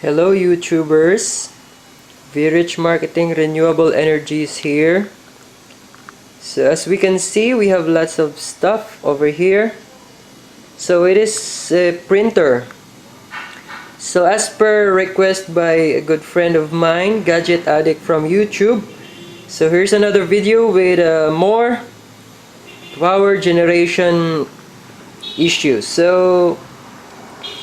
Hello YouTubers, VRich Marketing Renewable Energies here. So as we can see, we have lots of stuff over here. So it is a printer. So as per request by a good friend of mine, Gadget Addict from YouTube. So here's another video with more power generation issues. So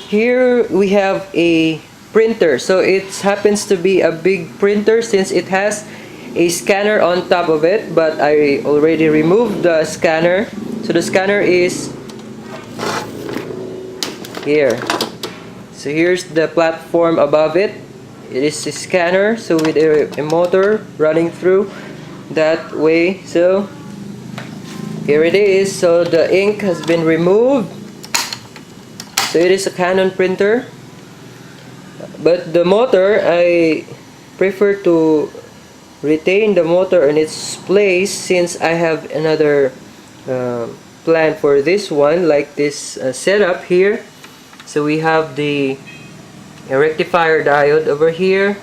here we have a printer. So it happens to be a big printer since it has a scanner on top of it, but I already removed the scanner. So the scanner is here. So here's the platform above it. It is a scanner, so with a motor running through that way. So here it is. So the ink has been removed. So it is a Canon printer, but the motor, I prefer to retain the motor in its place since I have another plan for this one, like this setup here. So we have a rectifier diode over here,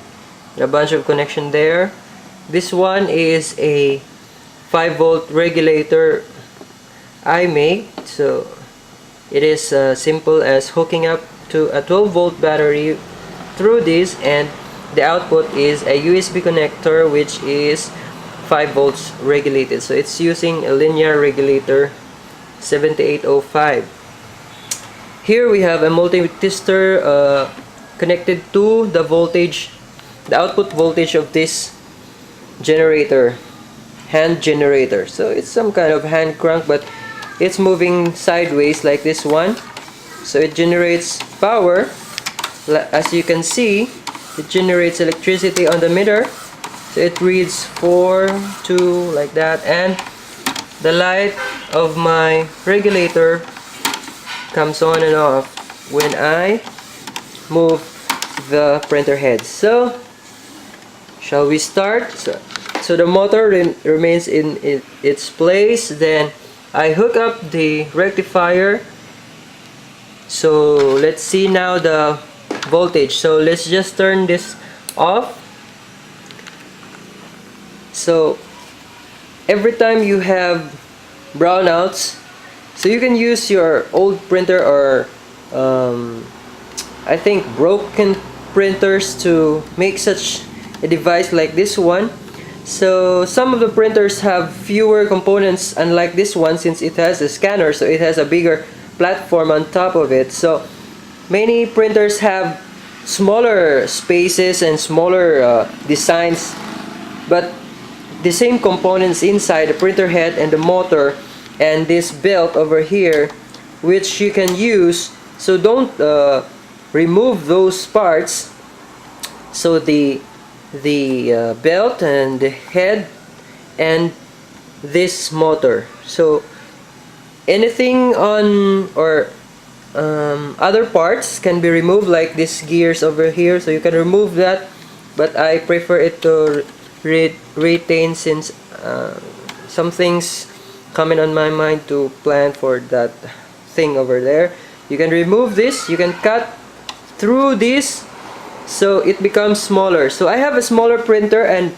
a bunch of connection there. This one is a 5-volt regulator I made. So it is simple as hooking up to a 12-volt battery through this, and the output is a USB connector which is 5 volts regulated. So it's using a linear regulator 7805. Here we have a multiresistor connected to the voltage, the output voltage of this generator, hand generator. So it's some kind of hand crank, but it's moving sideways like this one. So it generates power. As you can see, it generates electricity on the meter. So it reads 4, 2, like that, and the light of my regulator comes on and off when I move the printer head. So shall we start? So the motor remains in its place. Then I hook up the rectifier. So let's see now the voltage. So let's just turn this off. So every time you have brownouts, so you can use your old printer or I think broken printers to make such a device like this one. So some of the printers have fewer components, unlike this one, since it has a scanner, so it has a bigger platform on top of it. So many printers have smaller spaces and smaller designs, but the same components inside the printer head and the motor and this belt over here, which you can use. So don't remove those parts. So the belt and the head and this motor. So anything on or other parts can be removed, like these gears over here. So you can remove that, but I prefer it to retain since some things coming on my mind to plan for that thing over there. You can remove this. You can cut through this, so it becomes smaller. So I have a smaller printer, and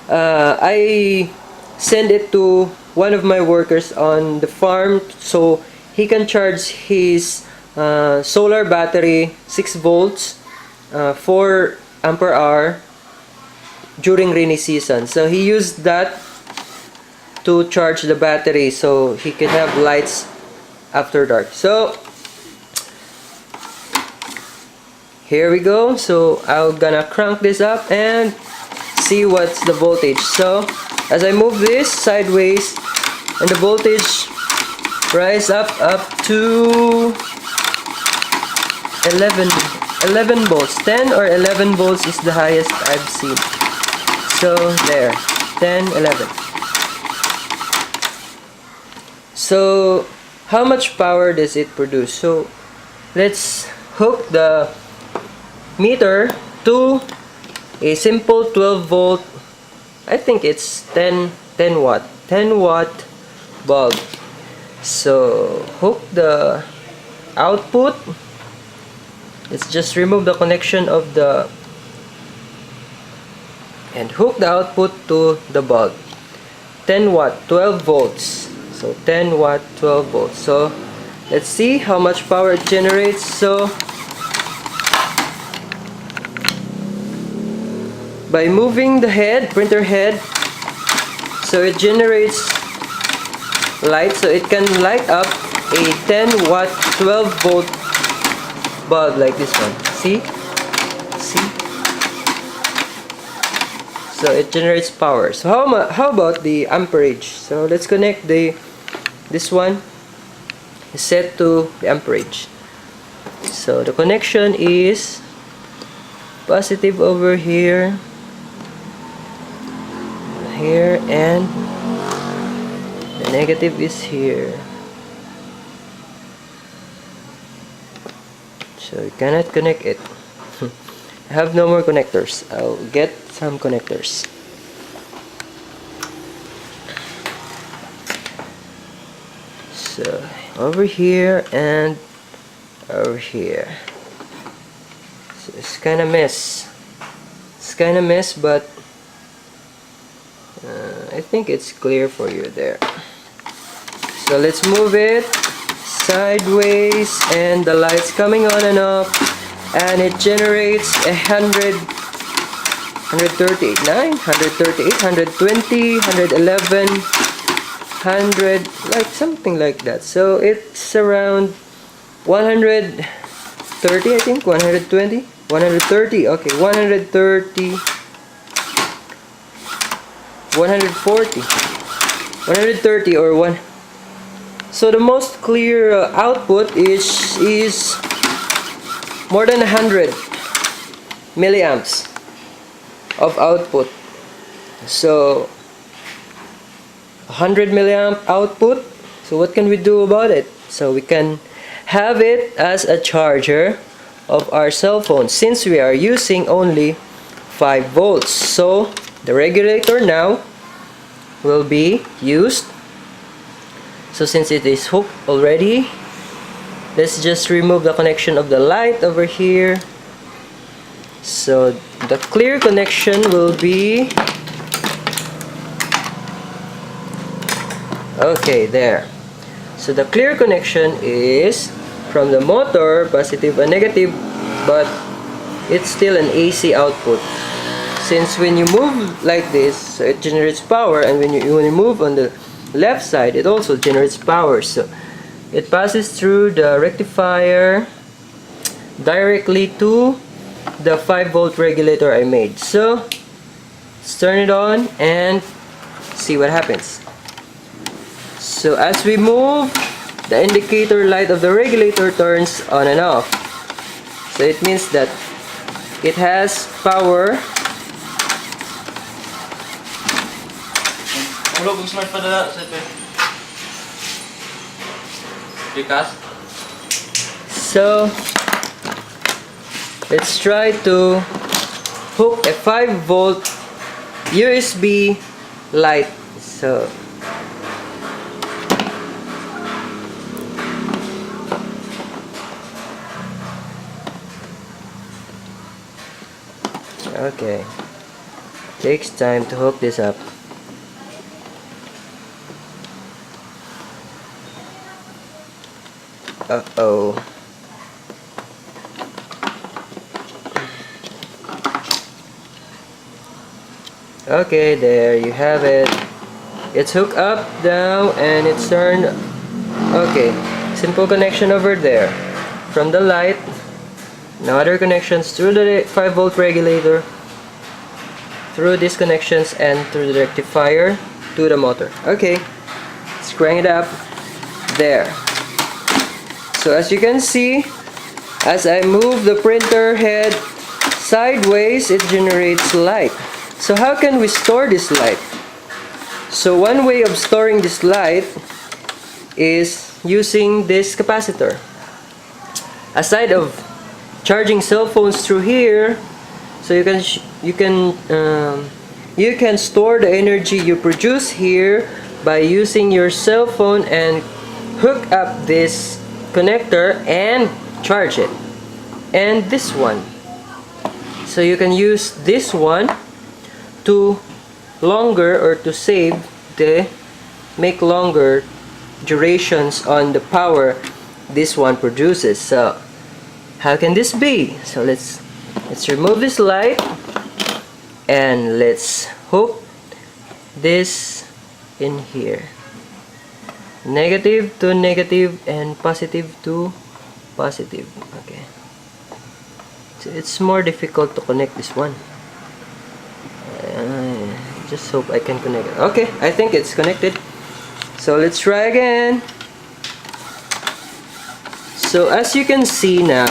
I send it to one of my workers on the farm so he can charge his solar battery 6 volts 4 ampere hour during rainy season. So he used that to charge the battery so he can have lights after dark. So here we go. So I'm gonna crank this up and see what's the voltage. So as I move this sideways, and the voltage rise up to 11 volts. 10 or 11 volts is the highest I've seen. So there, 10, 11. So how much power does it produce? So let's hook the meter to a simple 12 volt, I think it's 10 watt bulb. So hook the output let's just remove the connection of the and hook the output to the bulb. 10 watt 12 volts, so 10 watt 12 volts. So let's see how much power it generates. So by moving the head, printer head, so it generates light, so it can light up a 10 watt 12 volt bulb like this one. See? So it generates power. So how about the amperage? So let's connect this one is set to the amperage. So the connection is positive over here, and the negative is here. So you cannot connect it. I have no more connectors. I'll get some connectors. So over here and over here. So it's kind of mess. But I think it's clear for you there. So let's move it sideways, and the light's coming on and off, and it generates 100, 138, 138, 120, 111, 100, like something like that. So it's around 130, I think, 120, 130, okay, 130, 140, 130 or 1. So the most clear output is more than 100 milliamps of output. So 100 milliamp output. So what can we do about it? So we can have it as a charger of our cell phone, since we are using only 5 volts. So the regulator now will be used. So since it is hooked already, let's just remove the connection of the light over here. So the clear connection will be, okay, there. So the clear connection is from the motor, positive and negative, but it's still an AC output. Since when you move like this, so it generates power, and when you move on the left side, it also generates power. So it passes through the rectifier directly to the 5 volt regulator I made. So let's turn it on and see what happens. So as we move, the indicator light of the regulator turns on and off. So it means that it has power. So let's try to hook a 5 volt USB light. So okay, takes time to hook this up. Uh-oh. Okay, there you have it. It's hooked up now and it's turned. Okay, simple connection over there from the light. Now other connections through the 5 volt regulator, through these connections, and through the rectifier to the motor. Okay, let's crank it up. There. So as you can see, as I move the printer head sideways, it generates light. So how can we store this light? So one way of storing this light is using this capacitor. Aside of charging cell phones through here, so you can store the energy you produce here by using your cell phone and hook up this connector and charge it. and this one. So you can use this one to longer or to save make longer durations on the power this one produces. So how can this be? So let's remove this light and let's hook this in here. Negative to negative and positive to positive. Okay. So it's more difficult to connect this one. Just hope I can connect it. Okay, I think it's connected. So let's try again. So as you can see now,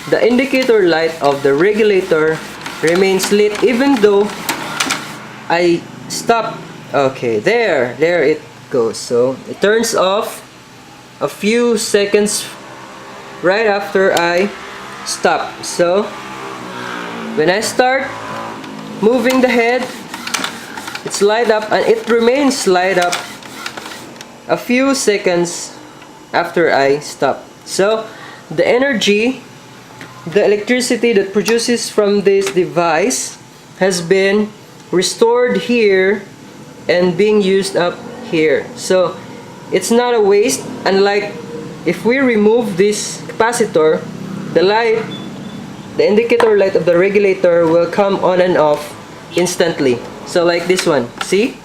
the indicator light of the regulator remains lit even though I stop. Okay, there it goes. So it turns off a few seconds right after I stop. So when I start moving the head, it's light up and it remains light up a few seconds after I stop. So the energy, the electricity that produces from this device has been restored here and being used up here. So it's not a waste, unlike if we remove this capacitor, the indicator light of the regulator will come on and off instantly. So like this one, see?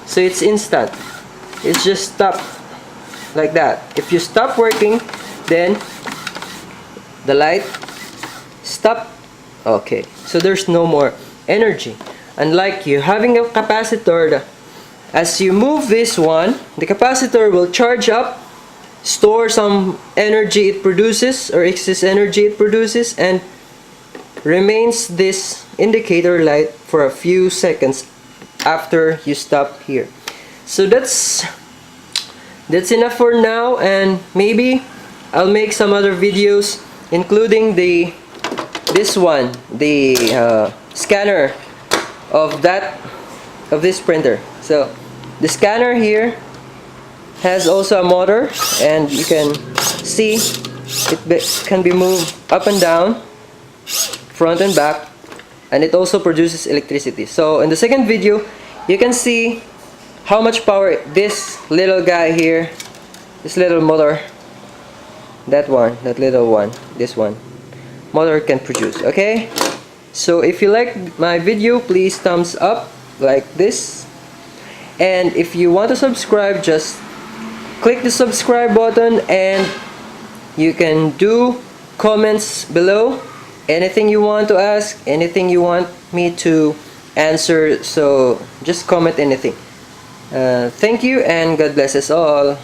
So it's instant. It's just stop like that. If you stop working, then the light stop. Okay, so there's no more energy. Unlike you having a capacitor, as you move this one, the capacitor will charge up, store some energy it produces or excess energy it produces, and remains this indicator light for a few seconds after you stop here. So that's enough for now, and maybe I'll make some other videos including this one, the scanner of this printer. So the scanner here has also a motor, and you can see it can be moved up and down, front and back, and it also produces electricity. So in the second video, you can see how much power this little guy here, this little motor, that little one, this one, motor can produce. Okay, so if you like my video, please thumbs up like this, and if you want to subscribe, just click the subscribe button, and you can do comments below, anything you want to ask, anything you want me to answer. So just comment anything. Thank you, and God bless us all.